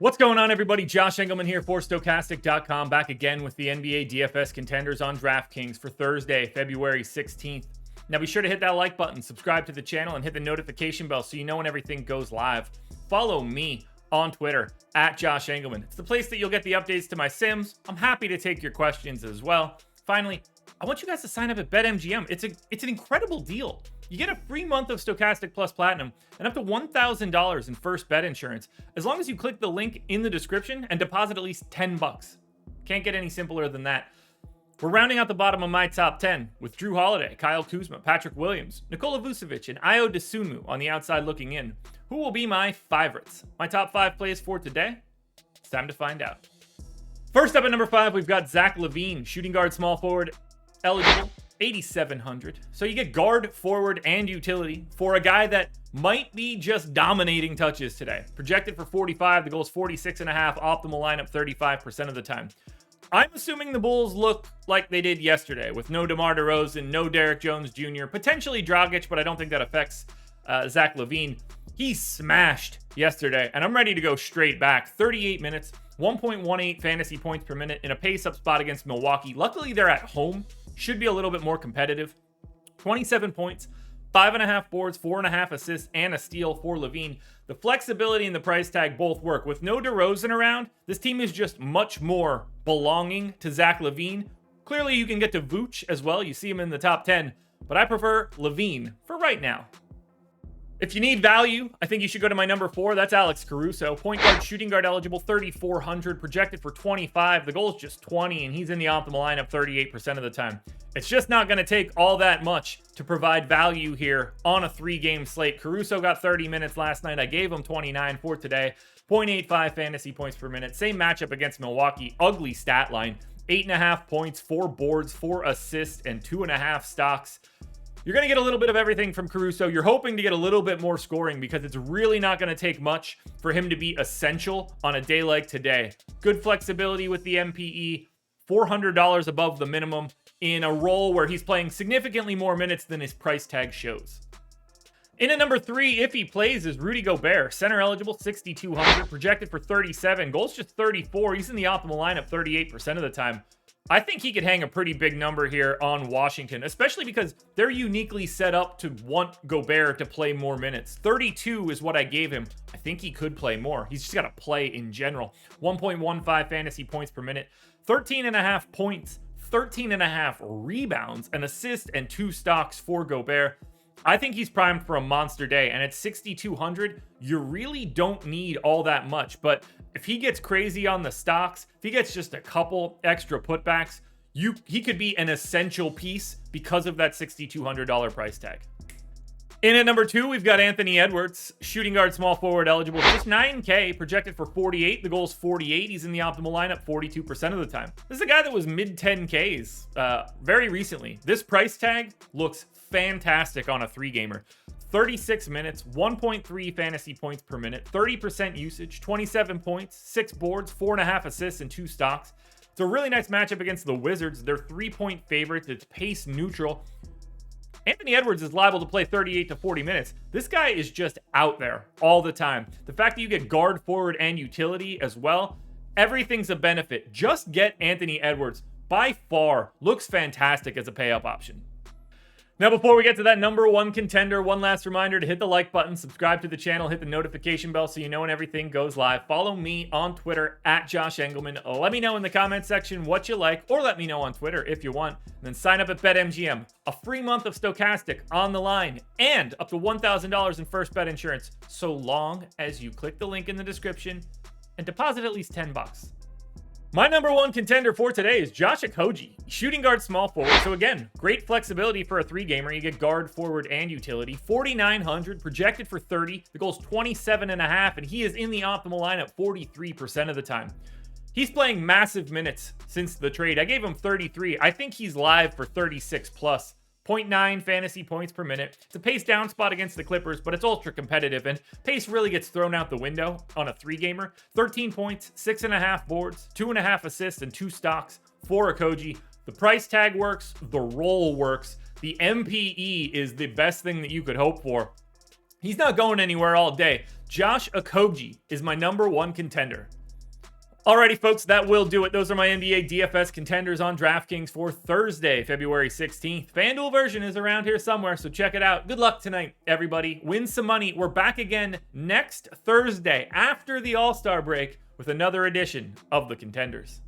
What's going on, everybody? Josh Engleman here for Stokastic.com, back again with the NBA DFS contenders on DraftKings for Thursday, February 16th. Now be sure to hit that like button, subscribe to the channel, and hit the notification bell so you know when everything goes live. Follow me on Twitter, at Josh Engleman. It's the place that you'll get the updates to my sims. I'm happy to take your questions as well. Finally, I want you guys to sign up at BetMGM. It's an incredible deal. You get a free month of Stokastic Plus Platinum and up to $1,000 in first bet insurance as long as you click the link in the description and deposit at least $10. Can't get any simpler than that. We're rounding out the bottom of my top 10 with Drew Holiday, Kyle Kuzma, Patrick Williams, Nikola Vucevic, and DOSUNMU on the outside looking in. Who will be my favorites? My top 5 plays for today? It's time to find out. First up at number 5, we've got Zach LaVINE, shooting guard, small forward, eligible, 8,700. So you get guard, forward, and utility for a guy that might be just dominating touches today. Projected for 45, the goal is 46.5, optimal lineup 35% of the time. I'm assuming the Bulls look like they did yesterday with no DeMar DeRozan, no Derek Jones Jr., potentially Dragic, but I don't think that affects Zach LaVINE. He smashed yesterday, and I'm ready to go straight back. 38 minutes, 1.18 fantasy points per minute in a pace-up spot against Milwaukee. Luckily, they're at home. Should be a little bit more competitive. 27 points, 5.5 boards, 4.5 assists, and a steal for LaVINE. The flexibility and the price tag both work. With no DeRozan around, this team is just much more belonging to Zach LaVINE. Clearly, you can get to Vooch as well. You see him in the top 10, but I prefer LaVINE for right now. If you need value, I think you should go to my number 4. That's Alex Caruso. Point guard, shooting guard eligible, 3,400. Projected for 25. The goal is just 20, and he's in the optimal lineup 38% of the time. It's just not going to take all that much to provide value here on a 3-game slate. Caruso got 30 minutes last night. I gave him 29 for today. 0.85 fantasy points per minute. Same matchup against Milwaukee. Ugly stat line. 8.5 points, 4 boards, 4 assists, and 2.5 stocks. You're going to get a little bit of everything from Caruso. You're hoping to get a little bit more scoring because it's really not going to take much for him to be essential on a day like today. Good flexibility with the MPE, $400 above the minimum in a role where he's playing significantly more minutes than his price tag shows. In at number 3, if he plays, is Rudy Gobert. Center eligible, 6,200. Projected for 37. Goals just 34. He's in the optimal lineup 38% of the time. I think he could hang a pretty big number here on Washington, especially because they're uniquely set up to want Gobert to play more minutes. 32 is what I gave him. I think he could play more. He's just got to play in general. 1.15 fantasy points per minute, 13.5 points, 13.5 rebounds, an assist, and 2 stocks for Gobert. I think he's primed for a monster day, and at 6,200, you really don't need all that much. But if he gets crazy on the stocks, if he gets just a couple extra putbacks, he could be an essential piece because of that $6,200 price tag. In at number 2, we've got Anthony Edwards, shooting guard, small forward eligible, just 9K, projected for 48. The goal is 48. He's in the optimal lineup 42% of the time. This is a guy that was mid 10Ks very recently. This price tag looks fantastic on a 3-gamer. 36 minutes, 1.3 fantasy points per minute, 30% usage, 27 points, 6 boards, 4.5 assists, and 2 stocks. It's a really nice matchup against the Wizards. They're 3-point favorites. It's pace neutral. Anthony Edwards is liable to play 38 to 40 minutes. This guy is just out there all the time. The fact that you get guard, forward, and utility as well, everything's a benefit. Just get Anthony Edwards. By far, looks fantastic as a pay-up option. Now, before we get to that number 1 contender, one last reminder to hit the like button, subscribe to the channel, hit the notification bell so you know when everything goes live. Follow me on Twitter, at Josh Engleman. Let me know in the comment section what you like, or let me know on Twitter if you want. And then sign up at BetMGM. A free month of Stokastic on the line, and up to $1,000 in first bet insurance, so long as you click the link in the description and deposit at least $10. My number 1 contender for today is Josh OKOGIE, shooting guard, small forward. So again, great flexibility for a 3-gamer. You get guard, forward, and utility. 4,900, projected for 30. The goal's 27.5, and he is in the optimal lineup 43% of the time. He's playing massive minutes since the trade. I gave him 33. I think he's live for 36 plus. 0.9 fantasy points per minute. It's a pace down spot against the Clippers, but it's ultra competitive, and pace really gets thrown out the window on a 3-gamer. 13 points, 6.5 boards, 2.5 assists, and 2 stocks for OKOGIE. The price tag works, the role works, the MPE is the best thing that you could hope for. He's not going anywhere all day. Josh OKOGIE is my number 1 contender. Alrighty, folks, that will do it. Those are my NBA DFS contenders on DraftKings for Thursday, February 16th. FanDuel version is around here somewhere, so check it out. Good luck tonight, everybody. Win some money. We're back again next Thursday after the All-Star break with another edition of the Contenders.